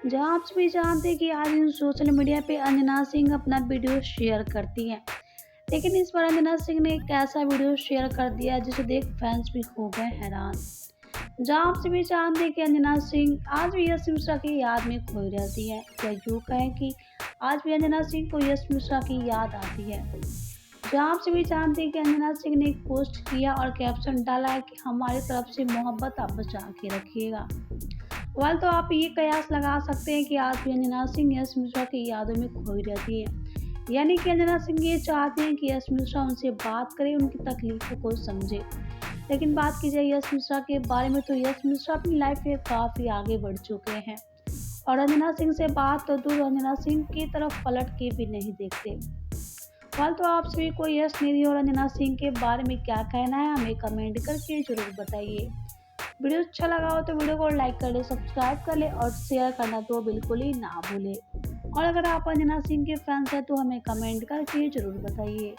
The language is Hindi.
जहाँ आप सभी जानते हैं कि आज इन सोशल मीडिया पे अंजना सिंह अपना वीडियो शेयर करती हैं। लेकिन इस बार अंजना सिंह ने एक ऐसा वीडियो शेयर कर दिया जिसे देख फैंस भी हो गए हैरान। जहाँ आप सभी जानते हैं कि अंजना सिंह आज भी यश मिश्रा की याद में खोई रहती है, या यूँ कहें कि आज भी अंजना सिंह को यश मिश्रा की याद आती है। जहाँ आप सभी जानते हैं कि अंजना सिंह ने एक पोस्ट किया और कैप्शन डाला है कि हमारी तरफ से मोहब्बत आप बचा के रखिएगा। तो आप ये कयास लगा सकते हैं कि आज भी अंजना सिंह यश मिश्रा की यादों में खोई रहती है। यानी कि अंजना सिंह ये चाहती हैं कि यश मिश्रा उनसे बात करे, उनकी तकलीफों को समझे। लेकिन बात की जाए यश मिश्रा के बारे में, तो यश मिश्रा अपनी लाइफ में काफ़ी आगे बढ़ चुके हैं और अंजना सिंह से बात तो दूर, अंजना सिंह की तरफ पलट के भी नहीं देखते। तो आप सभी को यश निधि और अंजना सिंह के बारे में क्या कहना है, हमें कमेंट करके जरूर बताइए। वीडियो अच्छा लगा हो तो वीडियो को लाइक कर ले, सब्सक्राइब कर ले और शेयर करना तो बिल्कुल ही ना भूले। और अगर आप अंजना सिंह के फैंस हैं तो हमें कमेंट करके जरूर बताइए।